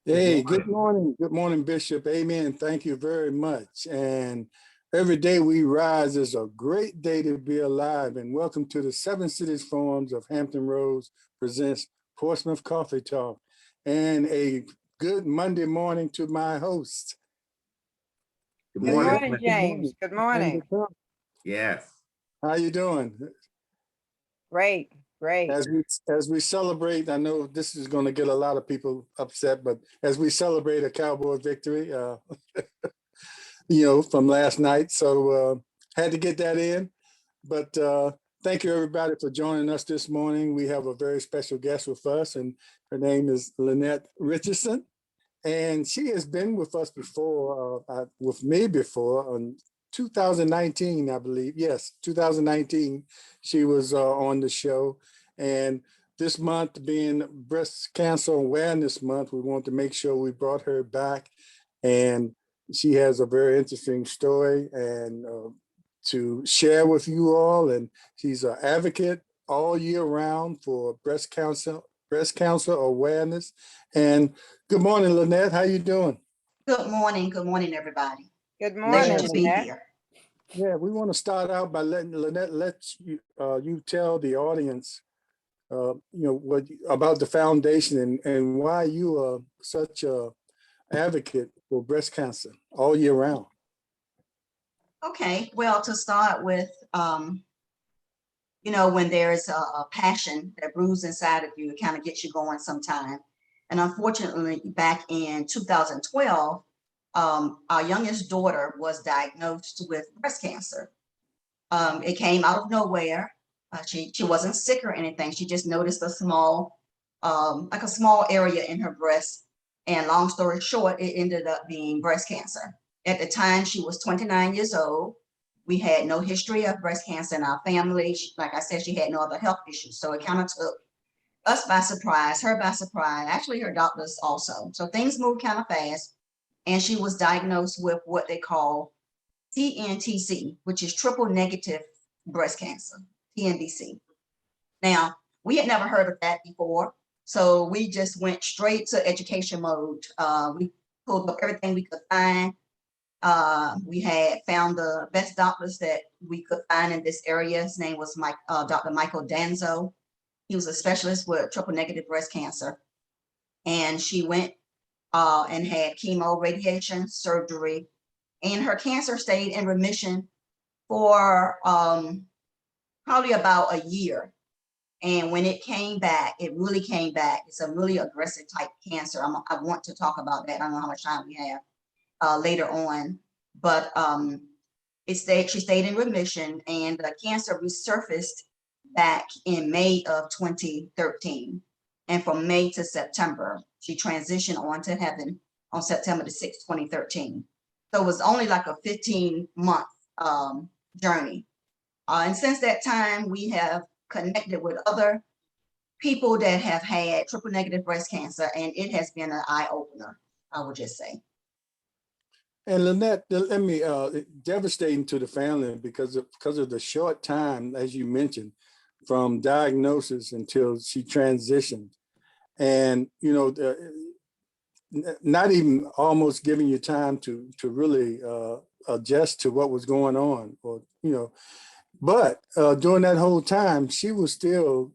Good Hey, good morning. morning. Good morning, Bishop. Amen. Thank you very much. And every day we rise is a great day to be alive. And welcome to the Seven Cities Farms of Hampton Roads presents Portsmouth Coffee Talk. And a good Monday morning to my host, Good Good morning. Lynnette. morning, Good morning. James. Good morning. Yes. How you doing? Great, great. As we celebrate, I know this is going to get a lot of people upset, but as we celebrate a Cowboy victory, from last night. So had to get that in. But thank you, everybody, for joining us this morning. We have a very special guest with us, and her name is Lynnette Richardson. And she has been with us before, with me before, in 2019, I believe. Yes, 2019, she was on the show. And this month being Breast Cancer Awareness Month, we want to make sure we brought her back. And she has a very interesting story and to share with you all. And she's an advocate all year round for breast cancer awareness. And good morning, Lynnette. How you doing? Good morning, everybody. Good Pleasure morning, to be Lynnette. here. Yeah, we want to start out by letting Lynnette you tell the audience, what about the foundation and why you are such a advocate for breast cancer all year round. Okay, well, to start with, when there's a passion that brews inside of you, it kind of gets you going sometime. And unfortunately, back in 2012, our youngest daughter was diagnosed with breast cancer. It came out of nowhere. She wasn't sick or anything. She just noticed a small area in her breast. And long story short, it ended up being breast cancer. At the time, she was 29 years old. We had no history of breast cancer in our family. Like I said, she had no other health issues. So it kind of took us by surprise, her by surprise, actually her doctors also. So things moved kind of fast. And she was diagnosed with what they call TNTC, which is triple negative breast cancer, TNBC. Now, we had never heard of that before. So we just went straight to education mode. We pulled up everything we could find. We had found the best doctors that we could find in this area. His name was Dr. Michael Danzo. He was a specialist with triple negative breast cancer. And she went and had chemo, radiation, surgery, and her cancer stayed in remission for probably about a year. And when it came back, it really came back. It's a really aggressive type cancer. I want to talk about that. I don't know how much time we have later on, but she stayed in remission, and the cancer resurfaced back in May of 2013. And from May to September, she transitioned on to heaven on September the 6th, 2013. So it was only like a 15-month journey. And since that time, we have connected with other people that have had triple negative breast cancer, and it has been an eye opener, I would just say. And Lynnette, let me devastating to the family because of the short time, as you mentioned, from diagnosis until she transitioned, and not even almost giving you time to really adjust to what was going on, but during that whole time, she still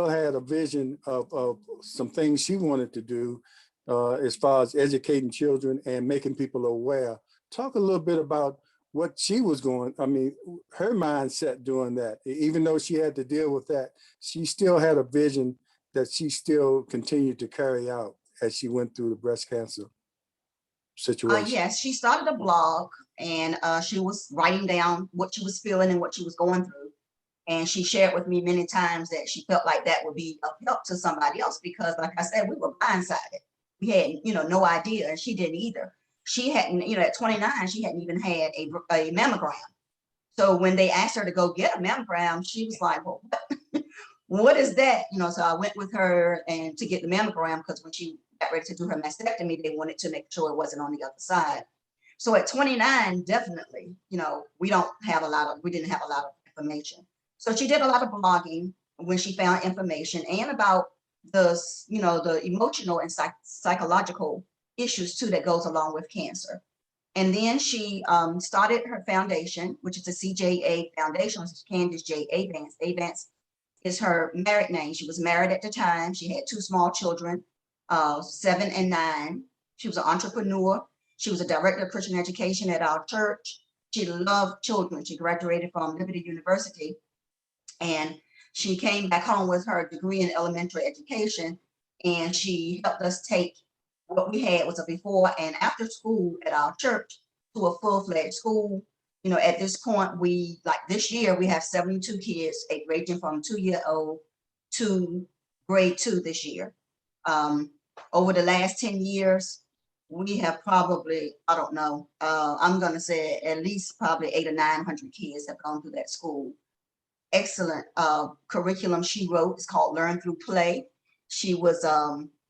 had a vision of some things she wanted to do as far as educating children and making people aware. Talk a little bit about what she was her mindset doing that. Even though she had to deal with that, she still had a vision that she still continued to carry out as she went through the breast cancer situation. Yes, she started a blog, and she was writing down what she was feeling and what she was going through. And she shared with me many times that she felt like that would be of help to somebody else because, like I said, we were blindsided. We had, no idea, and she didn't either. She hadn't, at 29, she hadn't even had a mammogram. So when they asked her to go get a mammogram, she was like, well, what is that? So I went with her and to get the mammogram because when she got ready to do her mastectomy, they wanted to make sure it wasn't on the other side. So at 29, definitely, we didn't have a lot of information. So she did a lot of blogging when she found information, and about the emotional and psychological issues too that goes along with cancer. And then she started her foundation, which is the CJA Foundation, which is Candace CJA Vance. Vance is her married name. She was married at the time. She had 2 small children, 7 and 9. She was an entrepreneur. She was a director of Christian education at our church. She loved children. She graduated from Liberty University, and she came back home with her degree in elementary education, and she helped us take what we had was a before and after school at our church to a full-fledged school. You know, at this point, like this year, we have 72 kids, ranging from 2-year-old to grade 2 this year. Over the last 10 years, we have probably, I don't know, I'm gonna say at least probably 800 or 900 kids have gone through that school. Excellent curriculum she wrote. It's called Learn Through Play. She was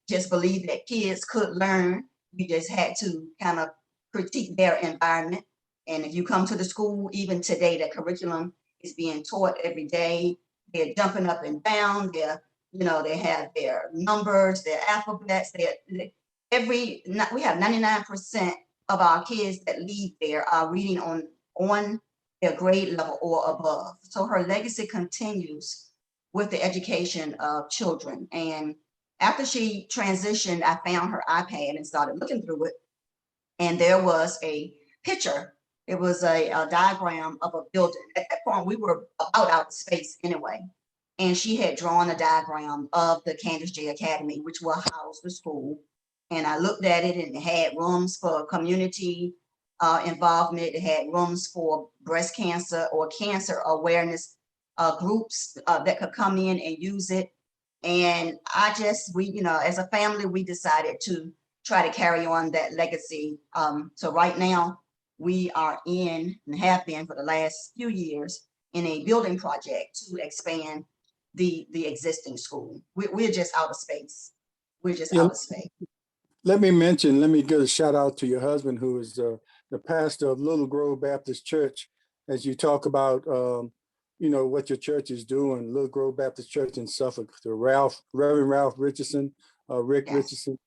just believed that kids could learn. You just had to kind of critique their environment. And if you come to the school, even today, that curriculum is being taught every day. They're jumping up and down. They have their numbers, their alphabets. We have 99% of our kids that leave there are reading on their grade level or above. So her legacy continues with the education of children. And after she transitioned, I found her iPad and started looking through it. And there was a picture. It was a diagram of a building. At that point, we were about out of space anyway. And she had drawn a diagram of the Candace J Academy, which will house the school. And I looked at it, and it had rooms for community involvement. It had rooms for breast cancer or cancer awareness groups that could come in and use it. And as a family, we decided to try to carry on that legacy. So right now, we are in, and have been for the last few years, in a building project to expand the existing school. We're just out of space. We're just out of space. Let me give a shout out to your husband, who is the pastor of Little Grove Baptist Church. As you talk about, what your church is doing, Little Grove Baptist Church in Suffolk, to Reverend Ralph Richardson, Rick Yes. Richardson.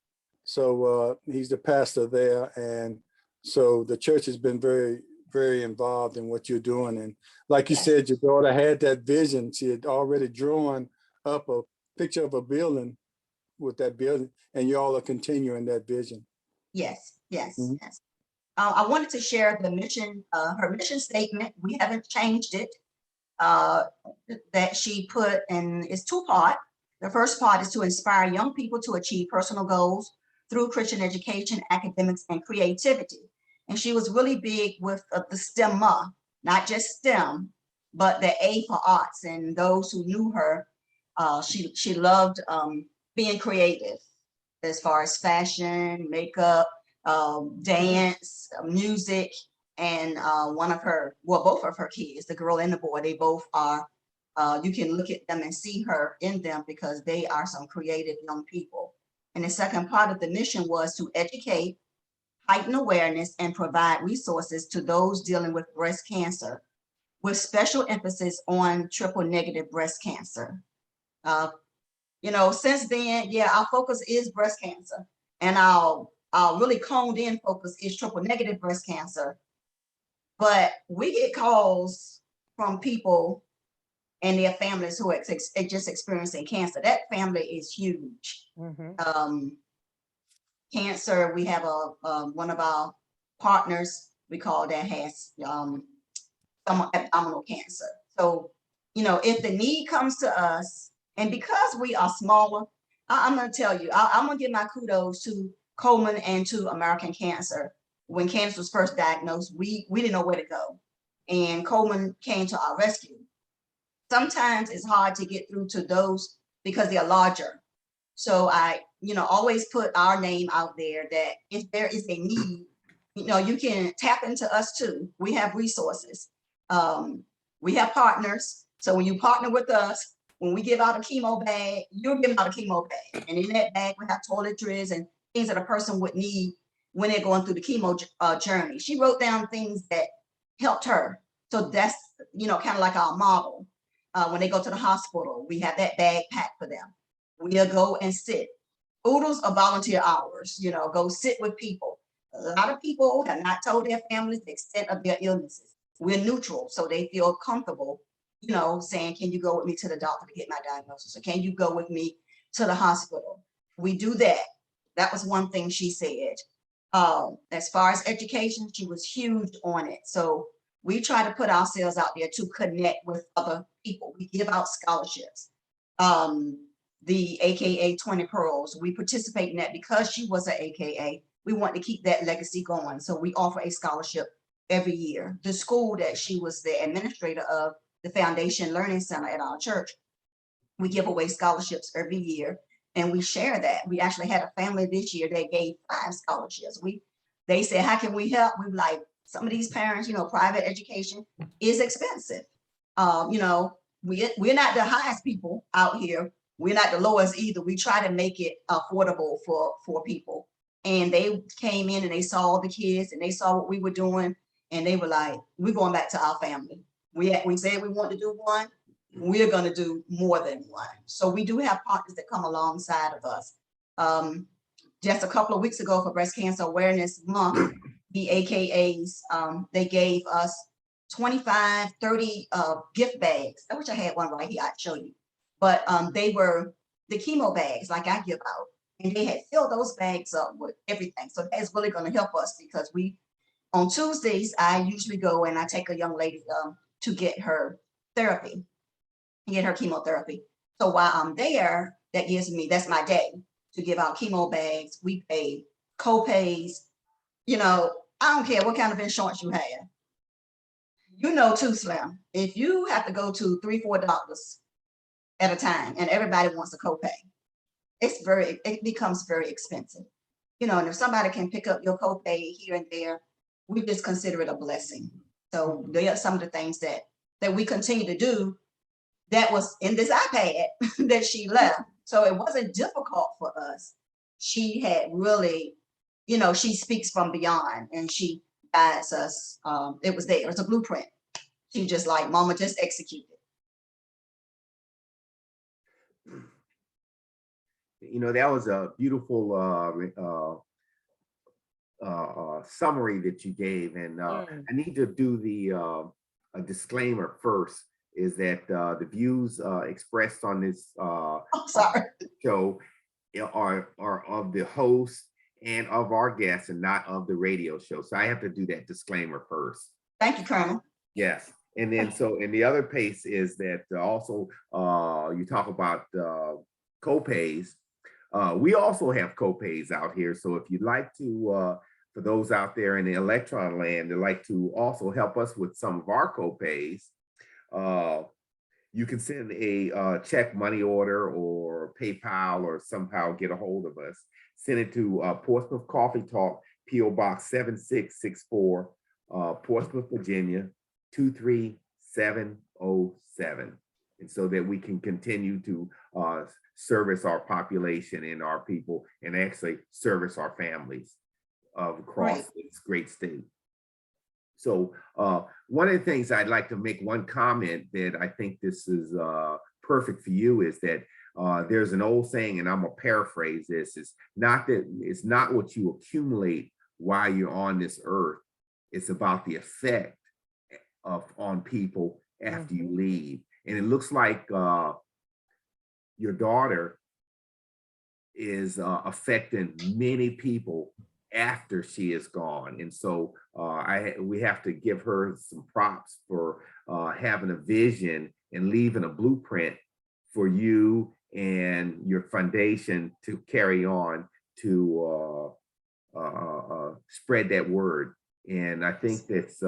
So he's the pastor there. And so the church has been very, very involved in what you're doing. And like you Yes. said, your daughter had that vision. She had already drawn up a picture of a building with that building, and y'all are continuing that vision. Yes, yes, Mhm. yes. I wanted to share the mission, her mission statement. We haven't changed it, that she put, and it's 2-part. The first part is to inspire young people to achieve personal goals through Christian education, academics, and creativity. And she was really big with the STEMA, not just STEM, but the A for arts. And those who knew her, she loved being creative as far as fashion, makeup, dance, music. And both of her kids, the girl and the boy, they both are, you can look at them and see her in them because they are some creative young people. And the second part of the mission was to educate, heighten awareness, and provide resources to those dealing with breast cancer, with special emphasis on triple-negative breast cancer. Since then, our focus is breast cancer, and our really honed in focus is triple-negative breast cancer. But we get calls from people and their families who are just experiencing cancer. That family is huge. Mhm. Cancer, we have one of our partners, we call that, has some abdominal cancer. So, if the need comes to us, and because we are smaller, I'm going to tell you, I'm going to give my kudos to Coleman and to American Cancer. When cancer was first diagnosed, we didn't know where to go. And Coleman came to our rescue. Sometimes it's hard to get through to those because they're larger. So I, always put our name out there, that if there is a need, you can tap into us too. We have resources. We have partners. So when you partner with us, when we give out a chemo bag, you're giving out a chemo bag. And in that bag, we have toiletries and things that a person would need when they're going through the chemo journey. She wrote down things that helped her. So that's, kind of like our model. When they go to the hospital, we have that bag packed for them. we'll go and sit. Oodles are volunteer hours, you know, go sit with people. A lot of people have not told their families the extent of their illnesses. We're neutral, so they feel comfortable, you know, saying, can you go with me to the doctor to get my diagnosis? Or can you go with me to the hospital? We do that. That was one thing she said. As far as education, she was huge on it. So we try to put ourselves out there to connect with other people. We give out scholarships. The AKA 20 Pearls, we participate in that because she was an AKA. We want to keep that legacy going. So we offer a scholarship every year. The school that she was the administrator of, the Foundation Learning Center at our church, we give away scholarships every year and we share that. We actually had a family this year that gave 5 scholarships. They said, how can we help? We were like, some of these parents, you know, private education is expensive. You know, we're not the highest people out here. We're not the lowest either. We try to make it affordable for people. And they came in and they saw all the kids and they saw what we were doing. And they were like, we're going back to our family. We said we want to do one. We're going to do more than one. So we do have partners that come alongside of us. Just a couple of weeks ago for Breast Cancer Awareness Month, the AKAs, they gave us 25, 30 gift bags. I wish I had one right here, I'd show you. But they were the chemo bags like I give out. And they had filled those bags up with everything. So that's really going to help us because on Tuesdays, I usually go and I take a young lady to get her therapy, get her chemotherapy. So while I'm there, that's my day to give out chemo bags. We pay co-pays. You know, I don't care what kind of insurance you have. You know too, Slim, if you have to go to 3-4 doctors at a time and everybody wants a copay, it becomes very expensive. You know, and if somebody can pick up your copay here and there, we just consider it a blessing. So there are some of the things that we continue to do that was in this iPad that she left. So it wasn't difficult for us. She had really, you know, she speaks from beyond and she guides us. It was there, it's a blueprint. She just like, Mama, just execute it. You know, that was a beautiful summary that you gave. And I need to do a disclaimer first, is that the views expressed on this show are of the host and of our guests and not of the radio show. So I have to do that disclaimer first. Thank you, Colonel. Yes. And then and the other piece is that also you talk about co-pays. We also have co-pays out here. So if you'd like to, for those out there in the electron land that like to also help us with some of our co-pays, you can send a check, money order, or PayPal, or somehow get a hold of us. Send it to Portsmouth Coffee Talk, P.O. Box 7664, Portsmouth, Virginia, 23707. And so that we can continue to service our population and our people, and actually service our families across this great state. So one of the things I'd like to make one comment that I think this is perfect for you is that there's an old saying, and I'm gonna paraphrase this, it's not what you accumulate while you're on this earth, it's about the effect on people after you leave. And it looks like your daughter is affecting many people after she is gone. And so we have to give her some props for having a vision and leaving a blueprint for you and your foundation to carry on to spread that word. And I think that's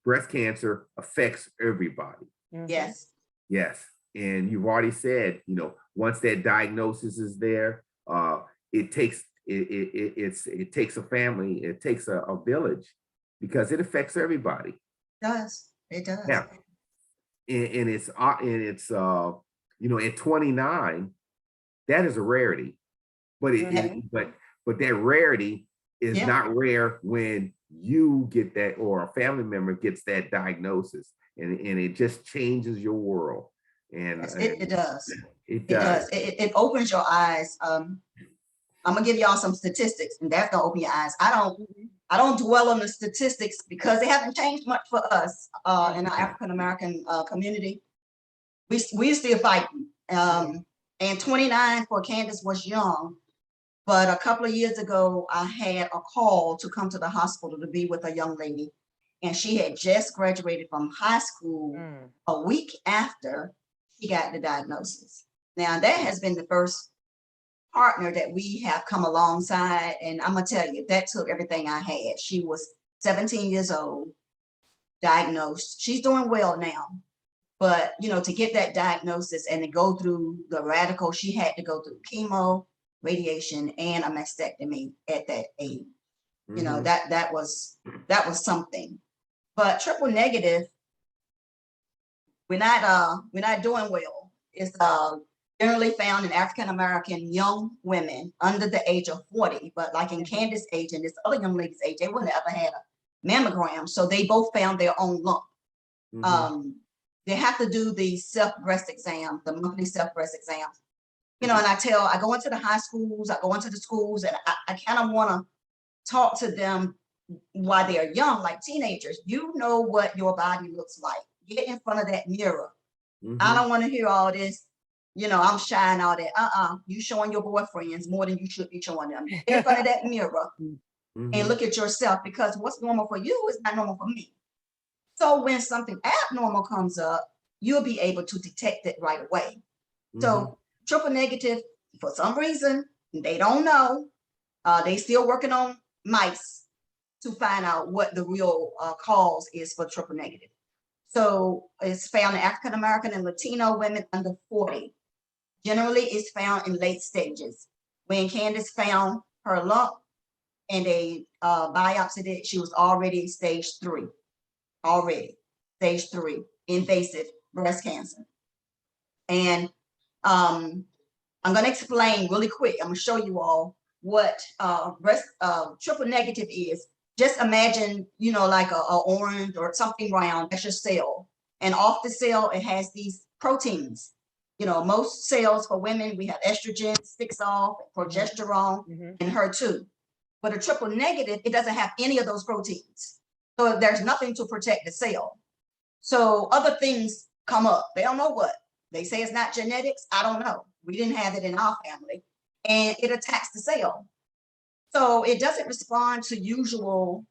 breast cancer affects everybody. Yes. Yes. And you've already said, you know, once that diagnosis is there, it takes a family, it takes a village, because it affects everybody. It does. It does. Yeah. And it's you know, at 29, that is a rarity, but but that rarity is not rare when you get that, or a family member gets that diagnosis, and it just changes your world. And Yes, it does. it It does. does. It opens your eyes. I'm gonna give y'all some statistics, and that's gonna open your eyes. I don't dwell on the statistics because they haven't changed much for us in our African American community. We still fighting. And 29 for Candace was young, but a couple of years ago, I had a call to come to the hospital to be with a young lady, and she had just graduated from high school a week after she got the diagnosis. Now, that has been the first partner that we have come alongside, and I'm gonna tell you, that took everything I had. She was 17 years old, diagnosed. She's doing well now, but you know, to get that diagnosis and to go through the radical, she had to go through chemo, radiation, and a mastectomy at that age. You know, that was something. But triple negative, we're not doing well. It's generally found in African American young women under the age of 40, but like in Candace's age and this other young lady's age, they wouldn't have ever had a mammogram. So they both found their own lump. They have to do the self-breast exam, the monthly self-breast exams. You know, and I go into the high schools, I go into the schools, and I kind of want to talk to them while they're young, like teenagers. You know what your body looks like. Get in front of that mirror. I don't want to hear all this, you know, I'm shy and all that. You showing your boyfriends more than you should be showing them. Get in front of that mirror and look at yourself, because what's normal for you is not normal for me. So when something abnormal comes up, you'll be able to detect it right away. So triple negative, for some reason, they don't know. They still working on mice to find out what the real cause is for triple negative. So it's found in African American and Latino women under 40. Generally, it's found in late stages. When Candace found her lump and they biopsied it, she was already stage 3. Stage 3, invasive breast cancer. And I'm going to explain really quick. I'm going to show you all what triple negative is. Just imagine, you know, like a orange or something round. That's your cell. And off the cell, it has these proteins. You know, most cells for women, we have estrogen, 6-off, progesterone, and HER2. But a triple negative, it doesn't have any of those proteins. So there's nothing to protect the cell. So other things come up. They don't know what. They say it's not genetics. I don't know. We didn't have it in our family. And it attacks the cell. So it doesn't respond to usual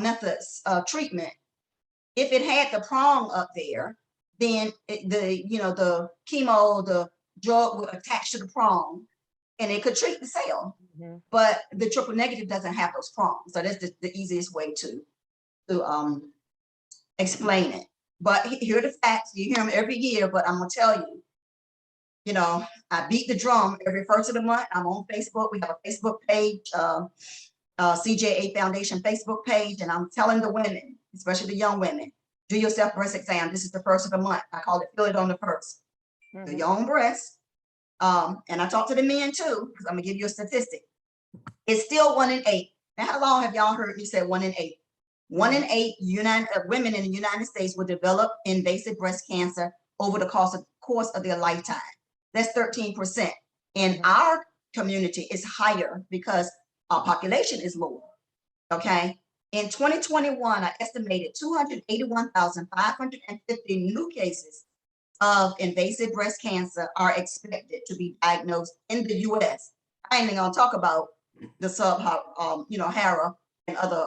methods of treatment. If it had the prong up there, then the chemo, the drug would attach to the prong and it could treat the cell. But the triple negative doesn't have those prongs. So that's the easiest way to explain it. But here are the facts. You hear them every year, but I'm gonna tell you, you know, I beat the drum every first of the month. I'm on Facebook. We have a Facebook page, CJA Foundation Facebook page, and I'm telling the women, especially the young women, do your self-breast exam. This is the first of the month. I call it feel it on the first. Do your own breast. And I talk to the men too, because I'm gonna give you a statistic. It's still 1 in 8. Now, how long have y'all heard me say 1 in 8? 1 in 8 women in the United States will develop invasive breast cancer over the course of their lifetime. That's 13%. In our community, it's higher because our population is lower. Okay. In 2021, I estimated 281,550 new cases of invasive breast cancer are expected to be diagnosed in the U.S. I ain't even gonna talk about the Hara and other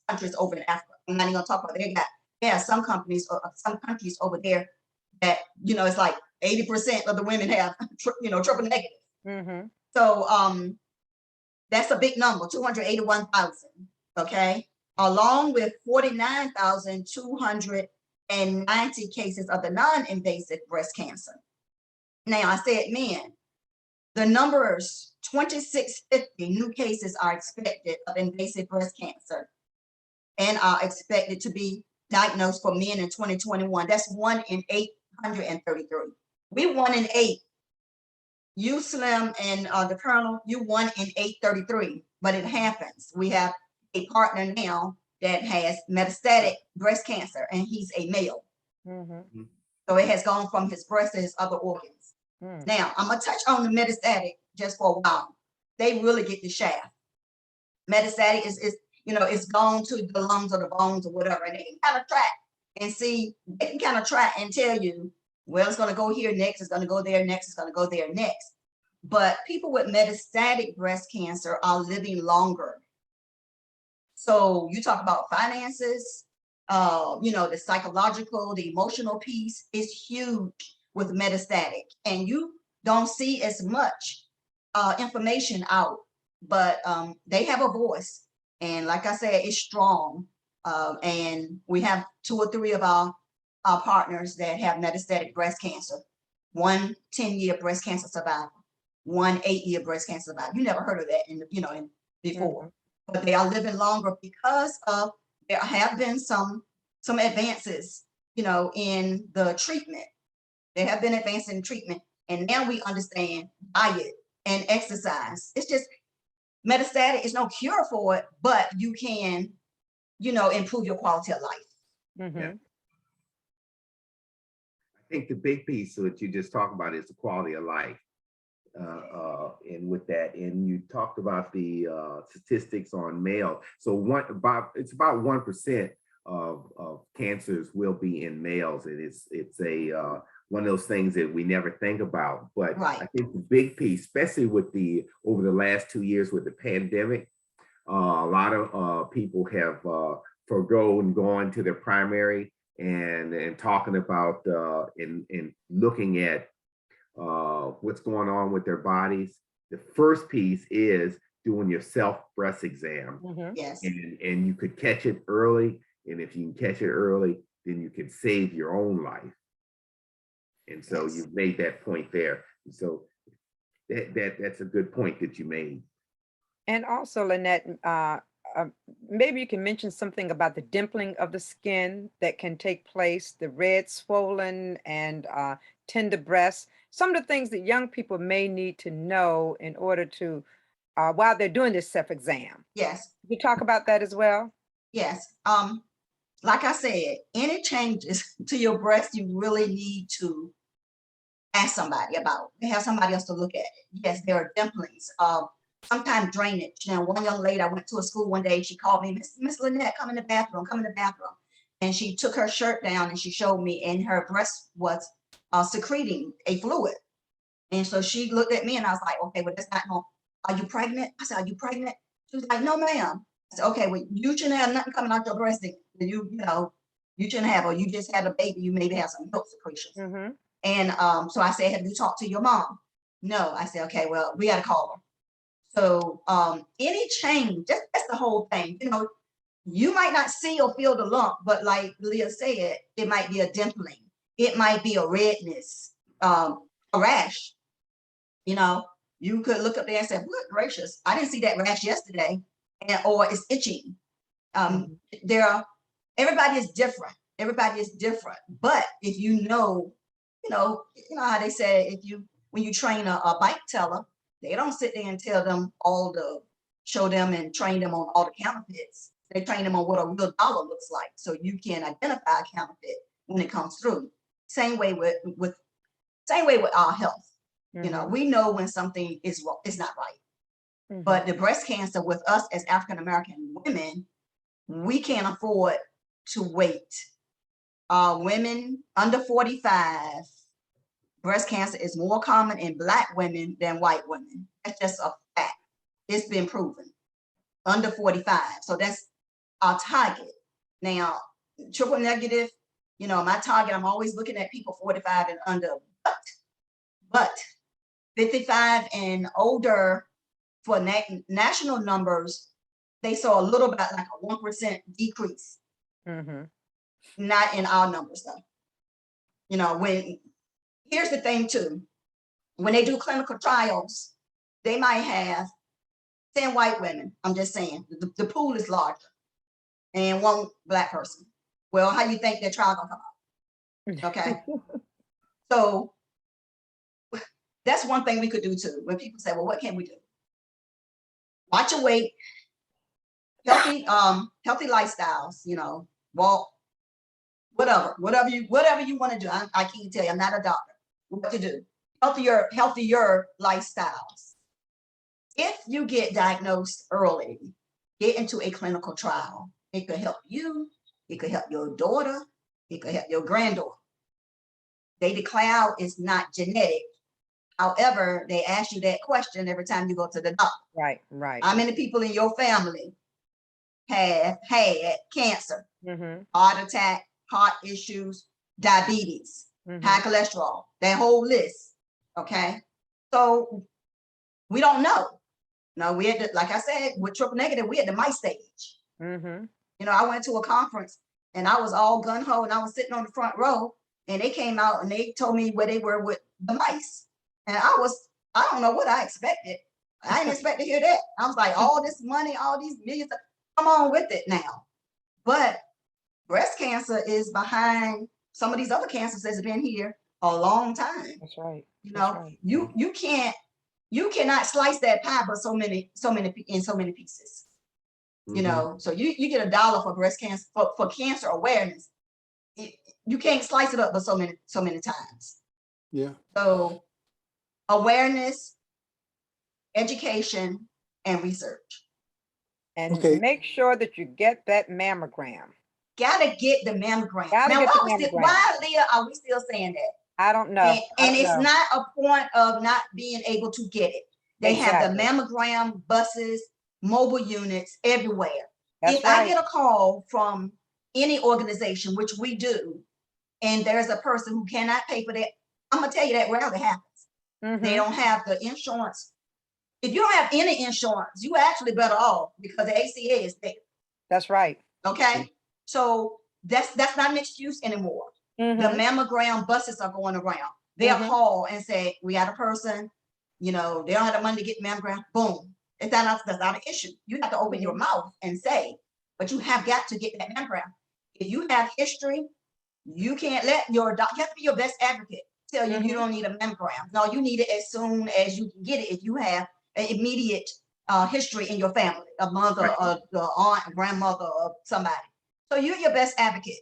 countries over in Africa. I'm not even gonna talk about they have some countries over there that, you know, it's like 80% of the women have triple negative. So that's a big number, 281,000. Okay, along with 49,290 cases of the non-invasive breast cancer. Now I said men. The numbers 2650 new cases are expected of invasive breast cancer and are expected to be diagnosed for men in 2021. That's 1 in 833. We 1 in 8. You Slim and the Colonel, you 1 in 833, but it happens. We have a partner now that has metastatic breast cancer and he's a male. So it has gone from his breast to his other organs. Mm. Now, I'm gonna touch on the metastatic just for a while. They really get the shaft. Metastatic is it's gone to the lungs or the bones or whatever, and they can kind of track and see, they can kind of track and tell you, well, it's gonna go here next, it's gonna go there next, it's gonna go there next. But people with metastatic breast cancer are living longer. So you talk about finances, the psychological, the emotional piece is huge with metastatic, and you don't see as much information out, but they have a voice, and like I said, it's strong. And we have 2 or 3 of our partners that have metastatic breast cancer. 1 10-year breast cancer survivor, 1 8-year breast cancer survivor. You never heard of that in before, but they are living longer because of there have been some advances, in the treatment. There have been advances in treatment, and now we understand diet and exercise. It's just metastatic is no cure for it, but you can, improve your quality of life. Mhm. Yeah. I think the big piece that you just talked about is the quality of life. And with that, and you talked about the statistics on male. So it's about 1% of cancers will be in males, and it's one of those things that we never think about. But Right. I think the big piece, especially with over the last 2 years with the pandemic, a lot of people have forgone going to their primary and talking about and looking at what's going on with their bodies. The first piece is doing your self breast exam, Mhm. Yes. and you could catch it early. And if you can catch it early, then you can save your own life. And so Yes. you've made that point there. So that's a good point that you made. And also, Lynette, maybe you can mention something about the dimpling of the skin that can take place, the red, swollen, and tender breasts. Some of the things that young people may need to know in order to, while they're doing this self-exam. Yes. You talk about that as well? Yes. Like I said, any changes to your breast, you really need to ask somebody about. Have somebody else to look at it. Yes, there are dimplings. Sometimes drainage. Now, one young lady, I went to a school one day, she called me, Miss Lynnette, come in the bathroom, come in the bathroom. And she took her shirt down and she showed me, and her breast was secreting a fluid. And so she looked at me and I was like, okay, well, that's not normal. Are you pregnant? I said, are you pregnant? She was like, no, ma'am. I said, okay, well, you shouldn't have nothing coming out your breast. You shouldn't have, or you just had a baby, you maybe have some milk secretions. Mm-hmm. And so I said, have you talked to your mom? No. I said, okay, well, we got to call her. So any change, that's the whole thing. You might not see or feel the lump, but like Leah said, it might be a dimpling. It might be a redness, a rash. You could look up there and say, good gracious, I didn't see that rash yesterday, or it's itching. Everybody is different. Everybody is different. But if you know how they say, when you train a bike teller, they don't sit there and tell them show them and train them on all the counterfeits. They train them on what a real dollar looks like, so you can identify a counterfeit when it comes through. Same way with our health. We know when something is wrong, it's not right. Mm-hmm. But the breast cancer with us as African American women, we can't afford to wait. Women under 45, breast cancer is more common in Black women than white women. That's just a fact. It's been proven. Under 45. So that's our target. Now, triple negative, my target, I'm always looking at people 45 and under, but 55 and older, for national numbers, they saw a little bit like a 1% decrease. Mm-hmm. Not in our numbers though. Here's the thing too, when they do clinical trials, they might have 10 white women. I'm just saying, the pool is larger, and 1 Black person. Well, how you think their trial gonna come out? Okay. So that's one thing we could do too. When people say, well, what can we do? Watch your weight, healthy lifestyles, walk, whatever you want to do. I can't tell you, I'm not a doctor, what to do. Healthier lifestyles. If you get diagnosed early, get into a clinical trial. It could help you, it could help your daughter, it could help your granddaughter. They declare is not genetic. However, they ask you that question every time you go to the doctor. Right, right. How many people in your family have had cancer, Mm-hmm. heart attack, heart issues, diabetes, Mm-hmm. high cholesterol, that whole list? Okay. So we don't know. No, we had to, like I said, with triple negative, we had the mice stage. Mm-hmm. You know, I went to a conference and I was all gung-ho and I was sitting on the front row and they came out and they told me where they were with the mice. And I don't know what I expected. I didn't expect to hear that. I was like, all this money, all these millions, come on with it now. But breast cancer is behind some of these other cancers that's been here a long time. That's right. You That's know, right. you cannot slice that pie, but so many in so many pieces. You know, so you get $1 for breast cancer for cancer awareness. You can't slice it up, but so many times. Yeah. So awareness, education, and research. And Okay. make sure that you get that mammogram. Gotta get the mammogram. Gotta Now, get the mammogram. why, Leah, are we still saying that? I don't know. And it's not a point of not being able to get it. They have the mammogram buses, mobile units everywhere. That's if right. I get a call from any organization, which we do, and there's a person who cannot pay for that, I'm gonna tell you that rarely happens. Mm-hmm. They don't have the insurance. If you don't have any insurance, you actually better off because the ACA is there. That's right. Okay, so that's not an excuse anymore. Mm-hmm. The mammogram buses are going around. They'll call and say, we got a person, you know, they don't have the money to get mammogram. Boom. That's not an issue. You have to open your mouth and say, but you have got to get that mammogram. If you have history, you can't let your doctor, you have to be your best advocate, tell you you don't need a mammogram. No, you need it as soon as you can get it if you have an immediate history in your family, a mother, or the aunt, a grandmother, or somebody. So you're your best advocate.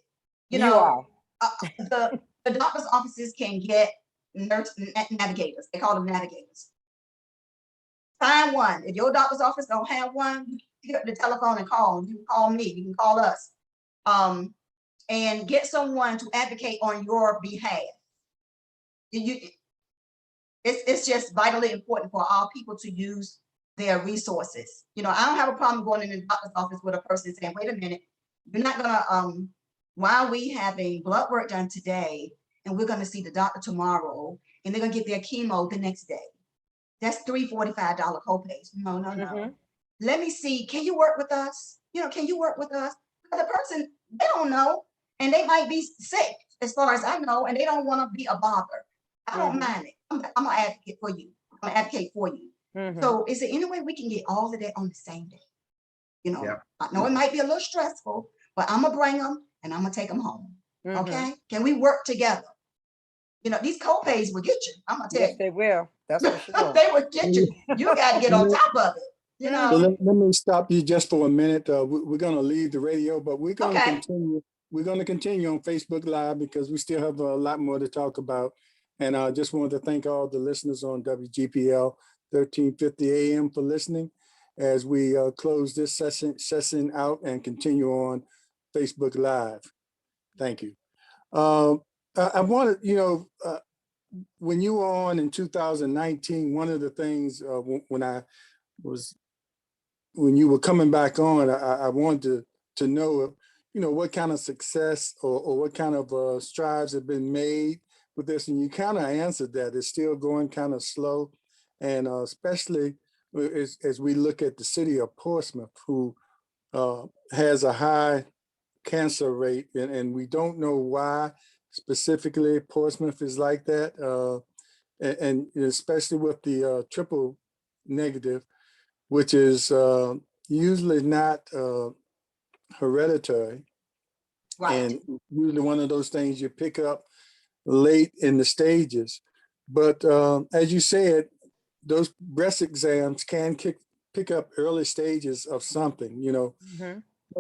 You know, the doctor's offices can get nurse navigators. They call them navigators. Find one. If your doctor's office don't have one, you pick up the telephone and call. You can call me. You can call us, and get someone to advocate on your behalf. It's just vitally important for our people to use their resources. You know, I don't have a problem going in the doctor's office with a person saying, "Wait a minute, you're not gonna why are we having blood work done today and we're gonna see the doctor tomorrow and they're gonna get their chemo the next day? That's $345 copays. No. Let me see, can you work with us? You know, can you work with us?" Because the person, they don't know, and they might be sick, as far as I know, and they don't want to be a bother. I don't mind it. I'm gonna advocate for you. I'm gonna advocate for you. So is there any way we can get all of that on the same day? You know, I know it might be a little stressful, but I'm gonna bring them and I'm gonna take them home. Okay? Can we work together? You know, these copays will get you. I'm gonna tell you. Yes, they will. That's for sure. They will get you. You got to get on top of it. You know. So let me stop you just for a minute. We're going to leave the radio, but we're going to continue. We're going to continue on Facebook Live because we still have a lot more to talk about. And I just wanted to thank all the listeners on WGPL 1350 AM for listening as we close this session out and continue on Facebook Live. Thank you. I wanted, you know, when you were on in 2019, one of the things when you were coming back on, I wanted to know, you know, what kind of success or what kind of strides have been made with this. And you kind of answered that it's still going kind of slow. And especially as we look at the city of Portsmouth, who has a high cancer rate, and we don't know why specifically Portsmouth is like that. And especially with the triple negative, which is usually not hereditary. Right. And usually one of those things you pick up late in the stages. But as you said, those breast exams can pick up early stages of something, you know.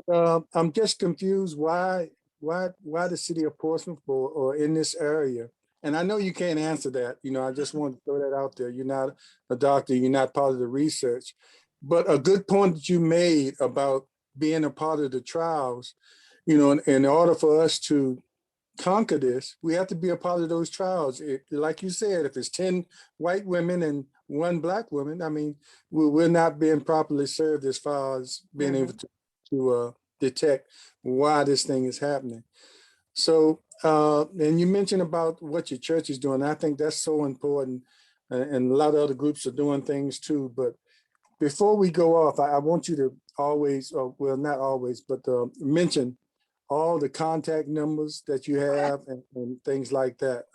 But I'm just confused why why the city of Portsmouth or in this area? And I know you can't answer that. I just want to throw that out there. You're not a doctor. You're not part of the research. But a good point that you made about being a part of the trials, in order for us to conquer this, we have to be a part of those trials. Like you said, if it's 10 white women and 1 Black woman, I mean, we're not being properly served as far as being able to detect why this thing is happening. So, and you mentioned about what your church is doing. I think that's so important, and a lot of other groups are doing things too. But before we go off, I want you to always, well, not always, but mention all the contact numbers that you have and things like that.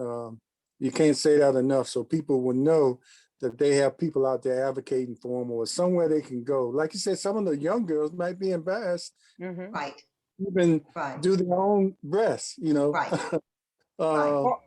You can't say that enough, so people will know that they have people out there advocating for them or somewhere they can go. Like you said, some of the young girls might be embarrassed, Right, even right, do their own breasts, right. Well,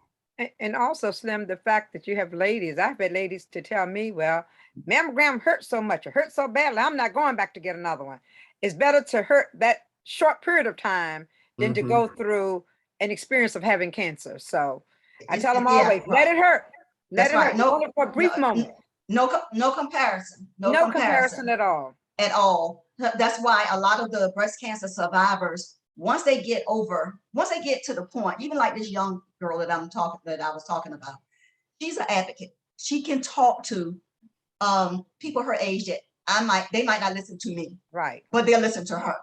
and also, Slim, the fact that you have ladies, I've had ladies to tell me, well, mammogram hurts so much, it hurts so badly, I'm not going back to get another one. It's better to hurt that short period of time than to go through an experience of having cancer. So I tell them Yeah, always, let it hurt. Let That's it right. hurt No, only for a brief moment. no comparison. No comparison at all. At all. That's why a lot of the breast cancer survivors, once they get to the point, even like this young girl that I was talking about, she's an advocate. She can talk to people her age that they might not listen to me, Right. but they'll listen to her.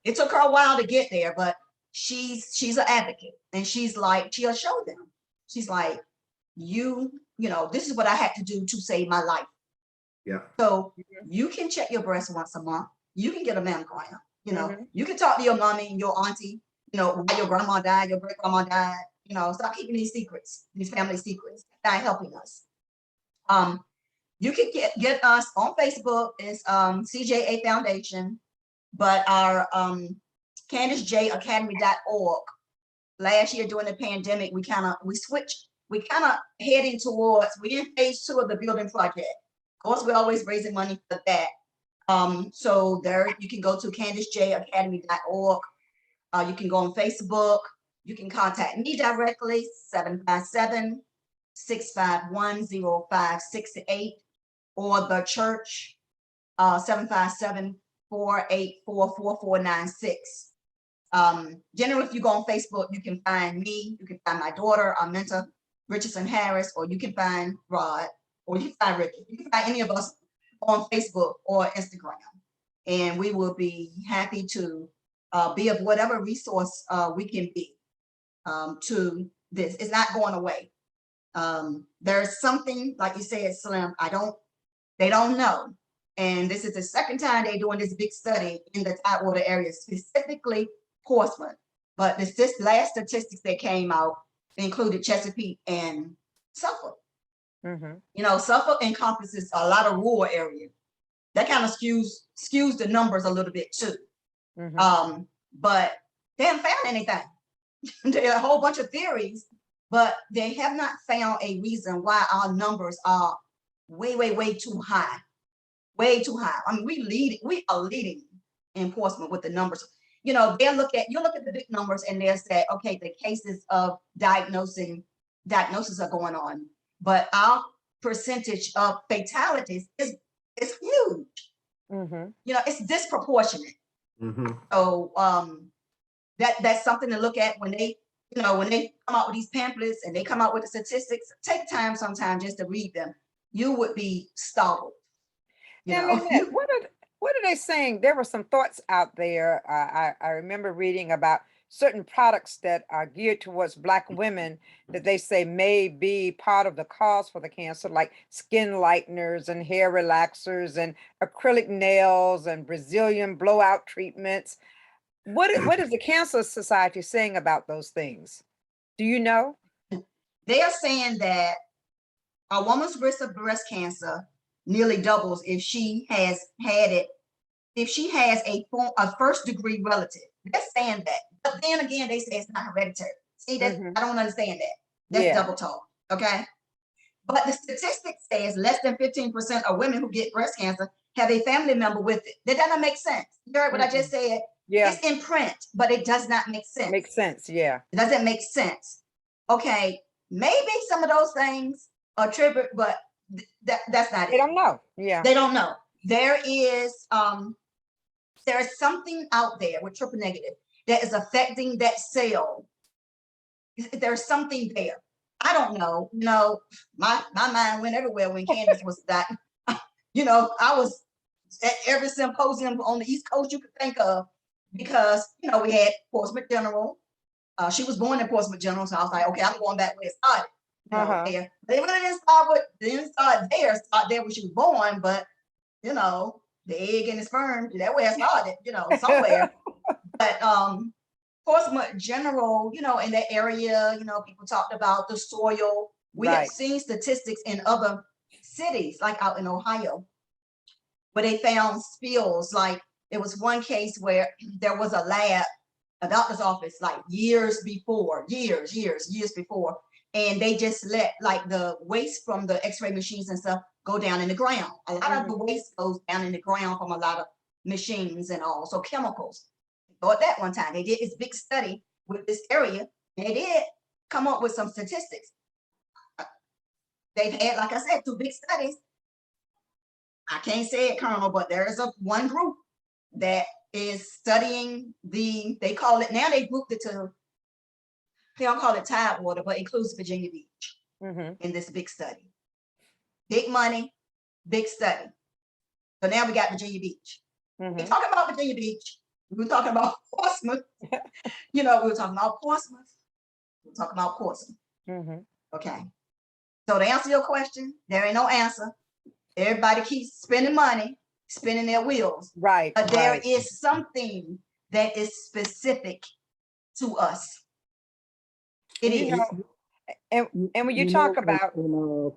It took her a while to get there, but she's an advocate, and she's like, she'll show them. She's like, this is what I had to do to save my life. Yeah. So you can check your breast once a month. You can get a mammogram. You can talk to your mommy and your auntie. Why your grandma died, your great grandma died. Stop keeping these secrets, these family secrets. Not helping us. You can get us on Facebook. It's CJA Foundation, but our CandaceJAcademy.org. Last year during the pandemic, we switched. We kind of heading towards. We're in phase 2 of the building project. Of course, we're always raising money for that. So there you can go to CandaceJAcademy.org. You can go on Facebook. You can contact me directly, 757-651-0568, or the church, 757-484-4496. Generally, if you go on Facebook, you can find me, you can find my daughter, Minta Richardson Harris, or you can find Rod, or you can find Ricky. You can find any of us on Facebook or Instagram, and we will be happy to be of whatever resource we can be to this. It's not going away. There's something, like you said, Slim, they don't know. And this is the second time they're doing this big study in the Tidewater area, specifically Portsmouth. But this last statistics that came out included Chesapeake and Suffolk. Suffolk encompasses a lot of rural area. That kind of skews the numbers a little bit too. But they haven't found anything. There are a whole bunch of theories, but they have not found a reason why our numbers are way, way, way too high. Way too high. I mean, we are leading in Portsmouth with the numbers. You look at the big numbers and they'll say, okay, the cases of diagnosis are going on, but our percentage of fatalities is huge. It's disproportionate. So that's something to look at when they come out with these pamphlets and they come out with the statistics. Take time sometimes just to read them. You would be startled. Now, Lynnette, what are they saying? There were some thoughts out there. I remember reading about certain products that are geared towards Black women that they say may be part of the cause for the cancer, like skin lighteners and hair relaxers and acrylic nails and Brazilian blowout treatments. What is the Cancer Society saying about those things? Do you know? They are saying that a woman's risk of breast cancer nearly doubles if she has had it, if she has a first degree relative. They're saying that, but then again, they say it's not hereditary. See, I don't understand that. That's double talk, okay? But the statistics says less than 15% of women who get breast cancer have a family member with it. That doesn't make sense. You heard what I just said? Yeah, It's in print, but it does not make sense. makes sense. Yeah. It doesn't make sense. Okay, maybe some of those things are triggered, but that's not They it. don't know. Yeah. They don't know. There is something out there with triple negative that is affecting that cell. There's something there. I don't know. You know, my mind went everywhere when Candace was that. You know, I was at every symposium on the East Coast you could think of, because, you know, we had Portsmouth General. She was born in Portsmouth General, so I was like, okay, I'm going back where it started. You know, there. They really didn't start there when she was born, but you know, the egg and the sperm, that where it started, you know, somewhere. But Portsmouth General, you know, in that area, you know, people talked about the soil. We have seen statistics in other cities, like out in Ohio, where they found spills. Like there was one case where there was a lab, a doctor's office, like years before, and they just let like the waste from the x-ray machines and stuff go down in the ground. A lot of the waste goes down in the ground from a lot of machines and also chemicals. Thought that one time they did this big study with this area, and they did come up with some statistics. They've had, like I said, 2 big studies. I can't say it, Colonel, but there is one group that is studying they call it, now they grouped it to, they don't call it Tidewater, but includes Virginia Beach in this big study. Big money, big study. So now we got Virginia Beach. We're talking about Virginia Beach. We were talking about Portsmouth. You know, we were talking about Portsmouth. We're talking about Portsmouth. Okay. So to answer your question, there ain't no answer. Everybody keeps spending money, spinning their wheels. Right. But there is something that is specific to us. It is. And when you talk about in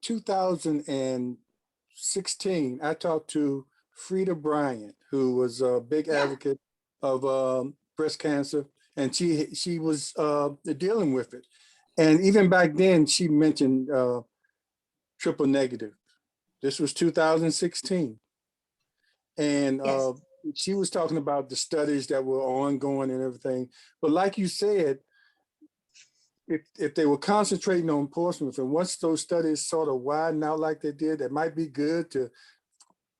2016, I talked to Frida Bryant, who was a big advocate of breast cancer, and she was dealing with it. And even back then, she mentioned triple negative. This was 2016. And she was talking about the studies that were ongoing and everything. But like you said, if they were concentrating on Portsmouth, and once those studies sort of widen out like they did, it might be good to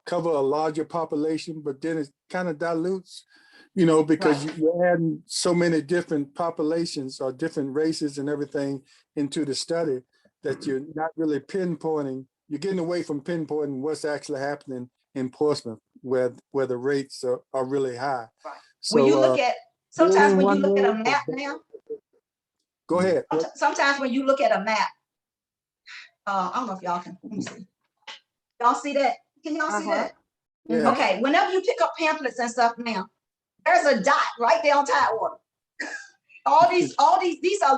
cover a larger population, but then it kind of dilutes, you know, because you're adding so many different populations or different races and everything into the study that you're not really pinpointing. You're getting away from pinpointing what's actually happening in Portsmouth, where the rates are really high. So, when you look at, sometimes when you look at a map now, go ahead. Sometimes when you look at a map, I don't know if y'all can, let me see. Y'all see that? Can y'all see that? Yeah. Okay, whenever you pick up pamphlets and stuff now, there's a dot right there on Tidewater.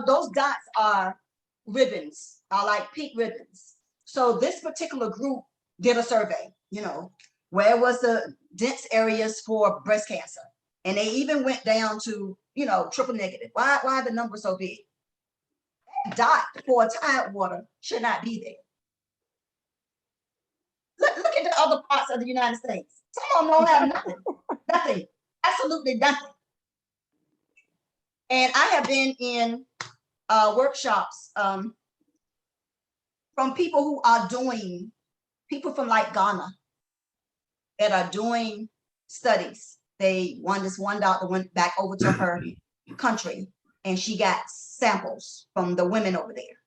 Those dots are ribbons, are like pink ribbons. So this particular group did a survey, you know, where was the dense areas for breast cancer? And they even went down to, you know, triple negative. Why are the numbers so big? That dot for Tidewater should not be there. Look at the other parts of the United States. Some of them don't have nothing, nothing, absolutely nothing. And I have been in workshops from people who are doing, people from like Ghana that are doing studies. This one doctor went back over to her country and she got samples from the women over there.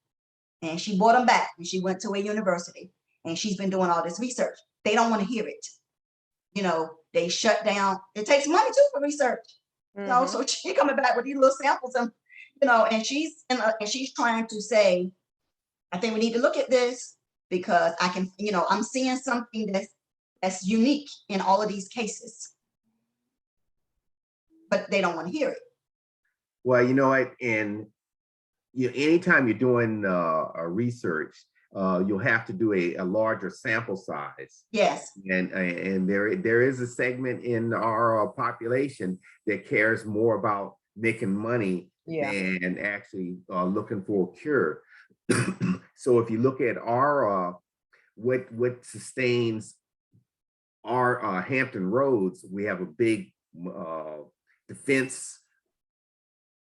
And she brought them back and she went to a university and she's been doing all this research. They don't want to hear it. You know, they shut down. It takes money too for research. You know, so she coming back with these little samples and, you know, and she's trying to say, I think we need to look at this because I can, you know, I'm seeing something that's unique in all of these cases, but they don't want to hear it. Well, you know what, and anytime you're doing a research, you'll have to do a larger sample size. Yes. And there is a segment in our population that cares more about making money than actually looking for a cure. So if you look at our what sustains our Hampton Roads, we have a big defense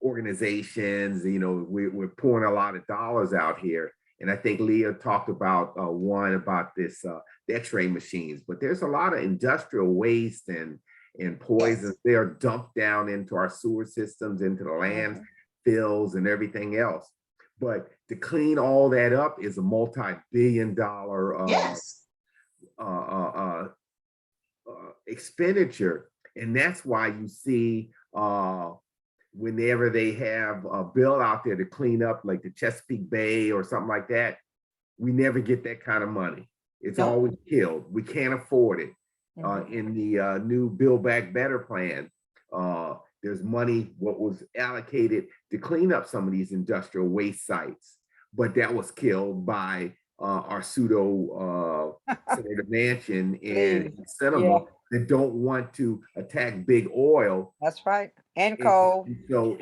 organizations. You know, we're pouring a lot of dollars out here. And I think Leah talked about one about this, the x-ray machines, but there's a lot of industrial waste and poisons. They are dumped down into our sewer systems, into the landfills and everything else. But to clean all that up is a multi-billion-dollar expenditure. And that's why you see whenever they have a bill out there to clean up like the Chesapeake Bay or something like that, we never get that kind of money. It's always killed. We can't afford it. In the new Build Back Better plan, there's money what was allocated to clean up some of these industrial waste sites, but that was killed by our pseudo Senator Manchin and Sinema that don't want to attack big oil. That's right. And coal. So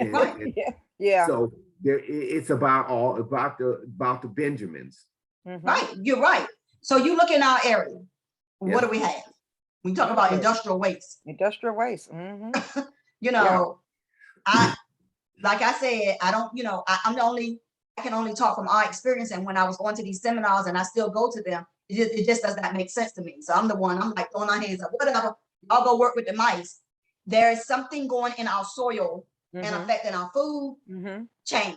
so there, it's about the Benjamins. Right, you're right. So you look in our area, what do we have? We talk about industrial waste. Industrial waste. You know, like I said, I don't, you know, I can only talk from our experience. And when I was going to these seminars, and I still go to them, it just does not make sense to me. So I'm like throwing our hands up, whatever, I'll go work with the mice. There's something going in our soil and affecting our food chain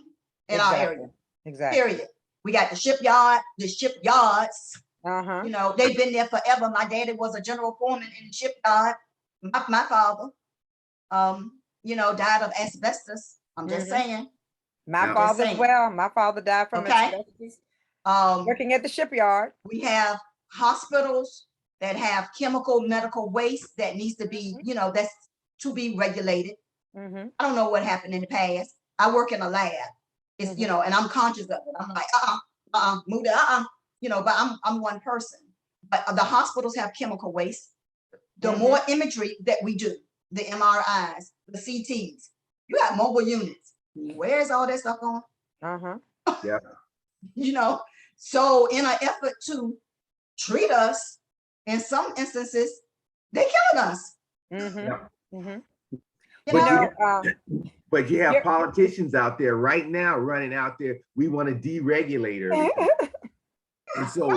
in our area. Exactly. Period. We got the shipyards. You know, they've been there forever. My daddy was a general foreman in the shipyard. My father, you know, died of asbestos. I'm just saying. My father as well. My father died from asbestos. Working at the shipyard. We have hospitals that have chemical medical waste that needs to be, you know, that's to be regulated. I don't know what happened in the past. I work in a lab. It's, you know, and I'm conscious of it. I'm like, move it, you know, but I'm one person. But the hospitals have chemical waste. The more imagery that we do, the MRIs, the CTs, you got mobile units. Where's all that stuff going? Yeah. You know, so in an effort to treat us, in some instances, they killing us. But you have politicians out there right now running out there. We want to deregulate everything. And so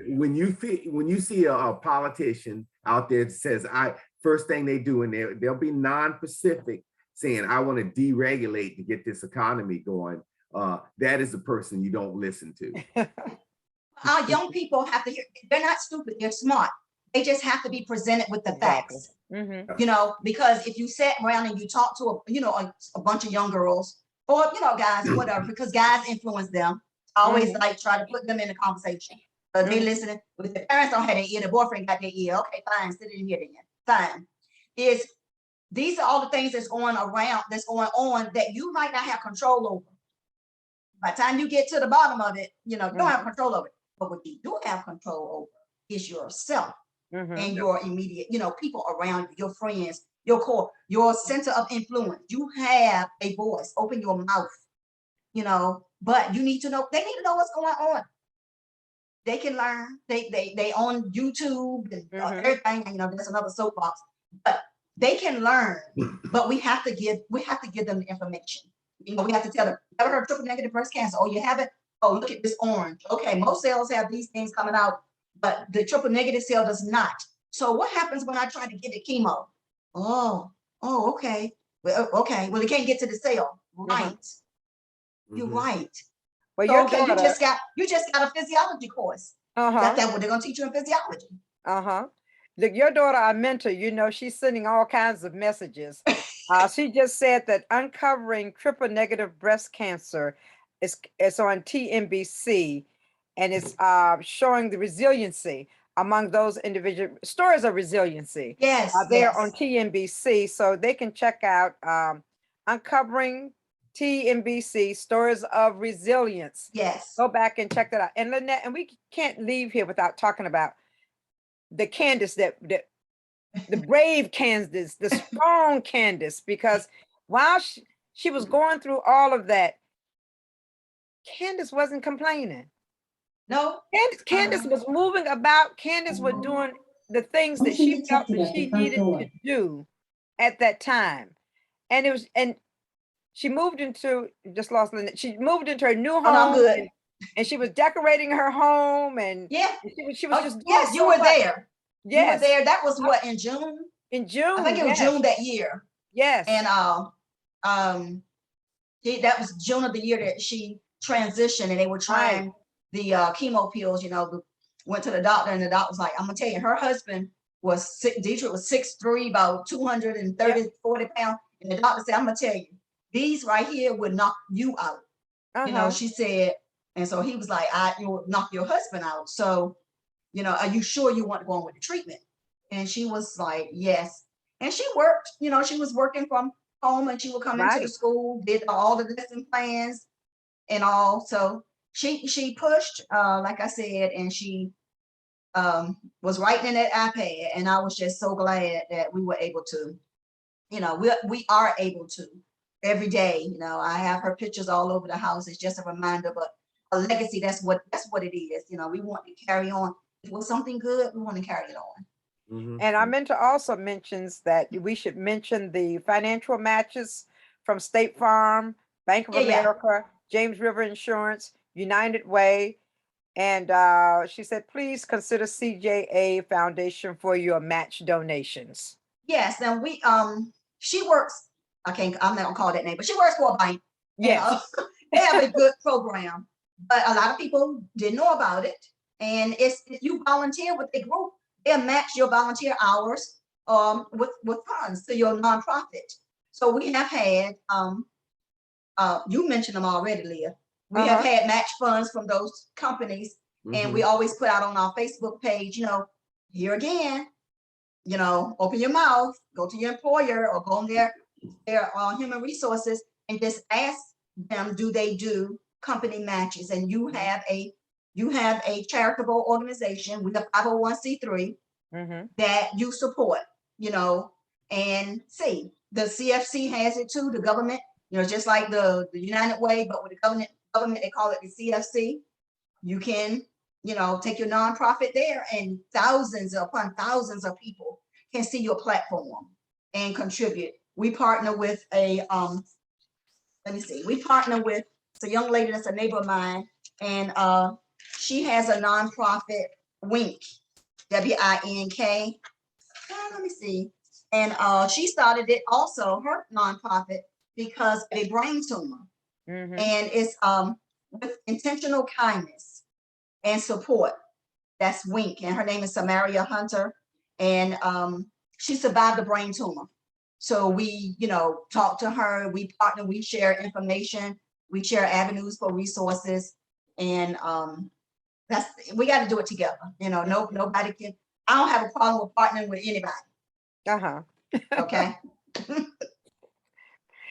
when you see a politician out there that says, first thing they do, and they'll be non-specific, saying, I want to deregulate to get this economy going. That is the person you don't listen to. Our young people have to hear, they're not stupid, they're smart. They just have to be presented with the facts. You know, because if you sat around and you talk to a bunch of young girls or, you know, guys, whatever, because guys influence them, always like try to put them in the conversation. But they listening, if the parents don't have their ear, the boyfriend got their ear, okay, fine, sit in here then, fine. These are all the things that's going on that you might not have control over. By the time you get to the bottom of it, you know, you don't have control over it. But what you do have control over is yourself and your immediate, you know, people around you, your friends, your core, your center of influence. You have a voice, open your mouth, you know, but you need to know, they need to know what's going on. They can learn, they on YouTube and everything, you know, that's another soapbox, but they can learn, but we have to give them the information. You know, we have to tell them, ever heard of triple negative breast cancer? Oh, you haven't? Oh, look at this orange. Okay, most cells have these things coming out, but the triple negative cell does not. So what happens when I try to give it chemo? Oh, okay. Well, okay. Well, it can't get to the cell. Right. You're right. Well, so, okay, you just got a physiology course. That's what they're gonna teach you in physiology. Look, your daughter, our mentor, you know, she's sending all kinds of messages. She just said that uncovering triple negative breast cancer is on TNBC, and it's showing the resiliency among those individual stories of resiliency. Yes, they're on TNBC, so they can check out uncovering TNBC stories of resilience. Yes, go back and check that out. And Lynnette, and we can't leave here without talking about the Candace, the brave Candace, the strong Candace, because while she was going through all of that, Candace wasn't complaining. No. Candace was moving about. Candace was doing the things that she felt that she needed to do. at that time. And she moved into, just lost Lynnette. She moved into her new Oh, no, I'm home, good. and she was decorating her home, and Yeah. she was Oh, just doing yes, you so were much. there. You were Yes, there. That was what, in June? in June. I think it was yes. June that year. Yes. And that was June of the year that she transitioned, and they were trying the chemo pills, went to the doctor, and the doctor was like, I'm gonna tell you, her husband was Dietrich was 6'3", about 230, 40 pounds. And the doctor said, I'm gonna tell you, these right here would knock you out. She said, and so he was like, you will knock your husband out. So, are you sure you want to go on with the treatment? And she was like, yes. And she worked, she was working from home, and she would come into the school, did all the lesson plans and all. So she pushed, like I said, and she was writing in that iPad. And I was just so glad that we were able to, we are able to every day. I have her pictures all over the house. It's just a reminder, but a legacy, that's what it is. We want to carry on. If it was something good, we want to carry it on. And I meant to also mentions that we should mention the financial matches from State Farm, Bank of America, James River Insurance, United Way. And she said, please consider CJA Foundation for your match donations. Yes, and she works, I'm not gonna call that name, but she works for a bank. Yes. They have a good program, but a lot of people didn't know about it. And if you volunteer with a group, they'll match your volunteer hours with funds to your nonprofit. So we have had, you mentioned them already, Leah. We have had match funds from those companies, and we always put out on our Facebook page, here again, open your mouth, go to your employer or go on their human resources and just ask them, do they do company matches? And you have a charitable organization with a 501c3 that you support, and see, the CFC has it too, the government, just like the United Way, but with the government, they call it the CFC. You can, take your nonprofit there, and thousands upon thousands of people can see your platform and contribute. We partner with a, we partner with a young lady that's a neighbor of mine, and she has a nonprofit, Wink, WINK. Let me see. And she started it also, her nonprofit, because of a brain tumor. And it's with intentional kindness and support. That's Wink, and her name is Samaria Hunter, and she survived a brain tumor. So we, talk to her, we partner, we share information, we share avenues for resources, and we got to do it together. Nobody can. I don't have a problem with partnering with anybody. Okay.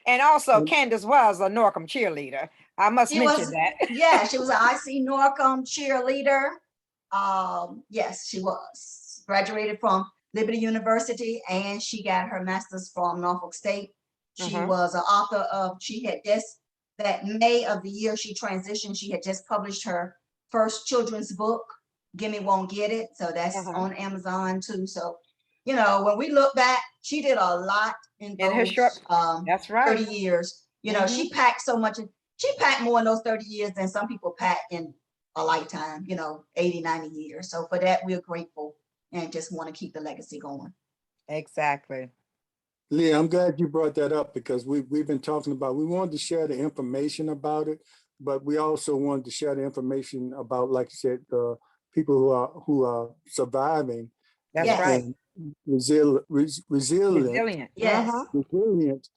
And also, Candace was a Norcom cheerleader. I must mention that. Yeah, she was an IC Norcom cheerleader. Yes, she was. Graduated from Liberty University, and she got her master's from Norfolk State. She was an author of, she had just, that May of the year she transitioned, she had just published her first children's book, Gimme Won't Get It. So that's on Amazon too. So, when we look back, she did a lot in those her short, that's right, 30 years. She packed so much. She packed more in those 30 years than some people pack in a lifetime, 80, 90 years. So for that, we're grateful and just want to keep the legacy going. Exactly. Leah, I'm glad you brought that up, because we've been talking about, we wanted to share the information about it, but we also wanted to share the information about, like you said, people who are surviving. That's right. Resilient. Yes. Resilient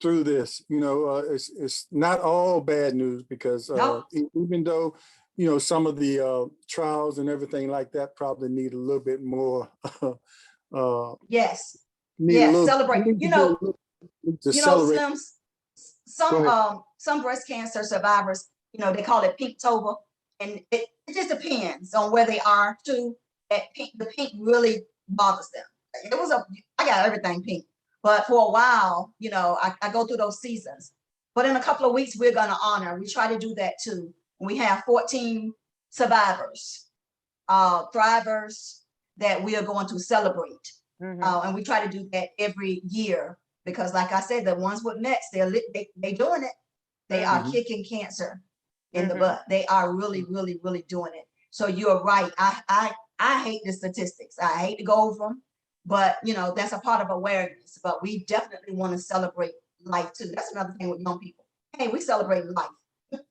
through this. It's not all bad news, because even though some of the trials and everything like that probably need a little bit more. Yes. Celebrate. Celebrate. Some breast cancer survivors, they call it Pinktober, and it just depends on where they are too. The pink really bothers them. I got everything pink, but for a while, I go through those seasons. But in a couple of weeks, we're going to honor. We try to do that too. We have 14 survivors, thrivers that we are going to celebrate. And we try to do that every year because, like I said, the ones with Mets, they doing it. They are kicking cancer in the butt. They are really, really, really doing it. So you're right. I hate the statistics. I hate to go over them, but you know, that's a part of awareness. But we definitely want to celebrate life too. That's another thing with young people. Hey, we celebrate life.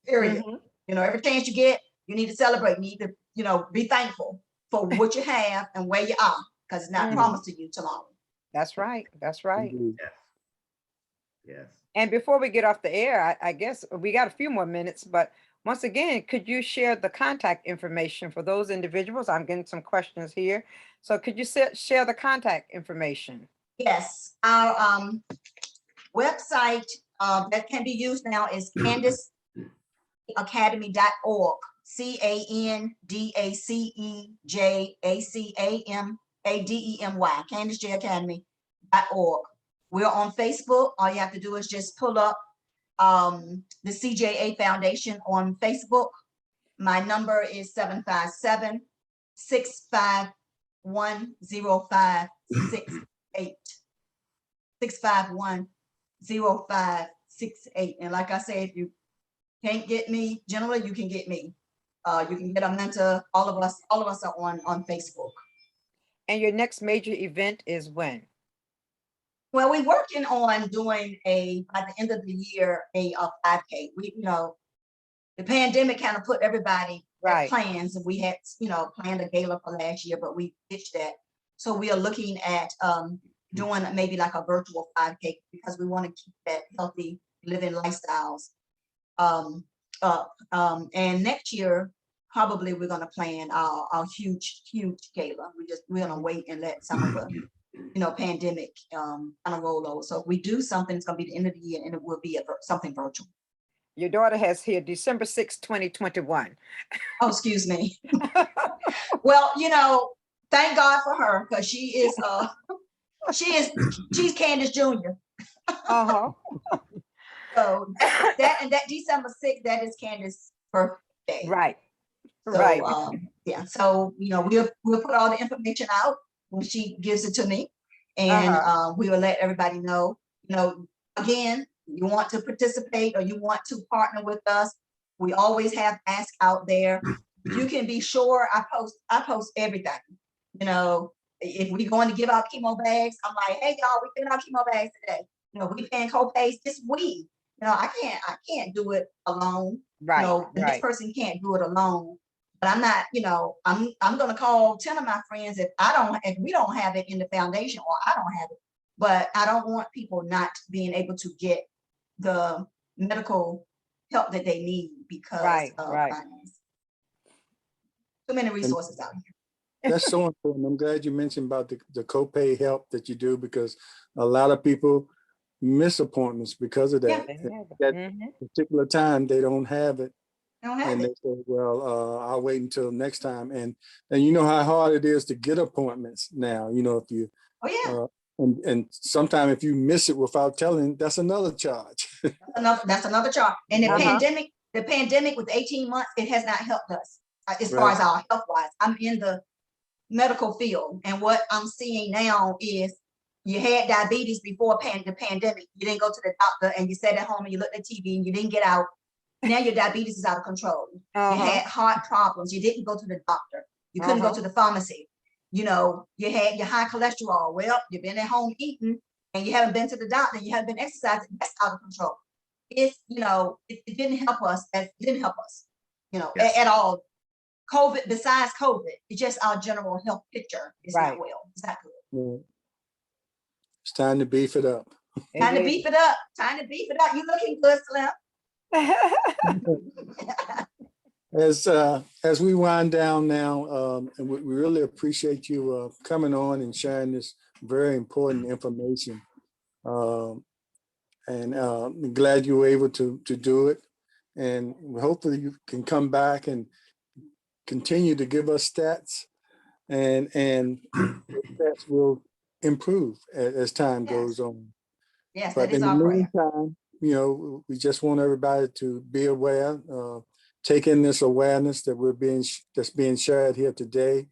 Period. You know, every chance you get, you need to celebrate. You need to, you know, be thankful for what you have and where you are, because it's not promised to you tomorrow. That's right. That's right. Indeed. Yes. Yes. And before we get off the air, I guess we got a few more minutes, but once again, could you share the contact information for those individuals? I'm getting some questions here. So could you share the contact information? Yes, our website that can be used now is CandaceAcademy.org. CandaceJACADEMY. CandaceJAcademy.org. We're on Facebook. All you have to do is just pull up the CJA Foundation on Facebook. My number is 757-651-0568. 651-0568. And like I said, if you can't get me, generally you can get me. You can get a mentor. All of us are on Facebook. And your next major event is when? Well, we're working on doing by the end of the year, a 5K. We, you know, the pandemic kind of put everybody Right. plans, and we had, you know, planned a gala for last year, but we ditched that. So we are looking at doing maybe like a virtual 5K because we want to keep that healthy living lifestyles. And next year, probably we're going to plan our huge gala. We're going to wait and let some of the, you know, pandemic kind of roll over. So if we do something, it's going to be the end of the year, and it will be something virtual. Your daughter has here December 6, 2021. Oh, excuse me. Well, you know, thank God for her, because she's Candace Jr. So that December 6th, that is Candace's birthday. Right. So, Right. Yeah. So, you know, we'll put all the information out when she gives it to me, and we will let everybody know. You know, again, you want to participate or you want to partner with us, we always have ask out there. You can be sure I post everything. You know, if we going to give out chemo bags, I'm like, hey y'all, we giving out chemo bags today. You know, we paying co-pays. It's we. You know, I can't do it alone. Right. You know, the next person can't do it alone. But I'm not, you know, I'm gonna call 10 of my friends if we don't have it in the foundation, or I don't have it. But I don't want people not being able to get the medical help that they need because of finance. Too many resources out here. That's so important. I'm glad you mentioned about the copay help that you do, because a lot of people miss appointments because of that. That particular time they don't have it. And they say, well, I'll wait until next time. And you know how hard it is to get appointments now. You know, if you and sometimes if you miss it without telling, that's another charge. That's another charge. And the pandemic with 18 months, it has not helped us as far as our health wise. I'm in the medical field, and what I'm seeing now is you had diabetes before the pandemic. You didn't go to the doctor, and you sat at home and you looked at TV and you didn't get out. Now your diabetes is out of control. You had heart problems. You didn't go to the doctor. You couldn't go to the pharmacy. You know, you had your high cholesterol. Well, you've been at home eating and you haven't been to the doctor. You haven't been exercising. That's out of control. It's, you know, it didn't help us. It didn't help us, you know, at all. COVID, besides COVID, it's just our general health picture is not well. It's not good. Yeah. It's time to beef it up. Time to beef it up. Time to beef it up. You looking good, Slim. As we wind down now, and we really appreciate you coming on and sharing this very important information. And I'm glad you were able to do it. And hopefully you can come back and continue to give us stats, and stats will improve as time goes on. Yes, but that is in the our prayer. meantime, you know, we just want everybody to be aware, take in this awareness that that's being shared here today,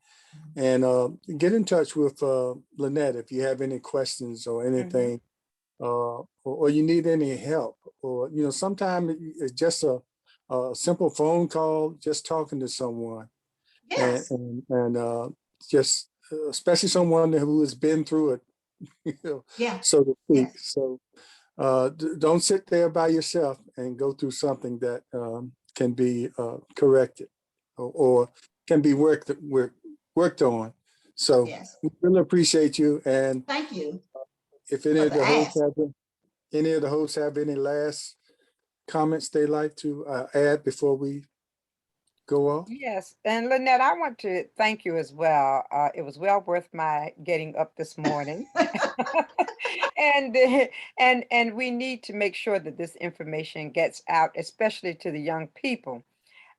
And get in touch with Lynnette if you have any questions or anything, or you need any help, or sometimes it's just a simple phone call, just talking to someone, Yes, and just especially someone who has been through it, yeah, so to speak. yes, So don't sit there by yourself and go through something that can be corrected or can be worked on. So yes. we really appreciate you. And Thank you if any for of the the hosts ask. have any last comments they'd like to add before we go off. Yes, and Lynette, I want to thank you as well. It was well worth my getting up this morning. And and we need to make sure that this information gets out, especially to the young people.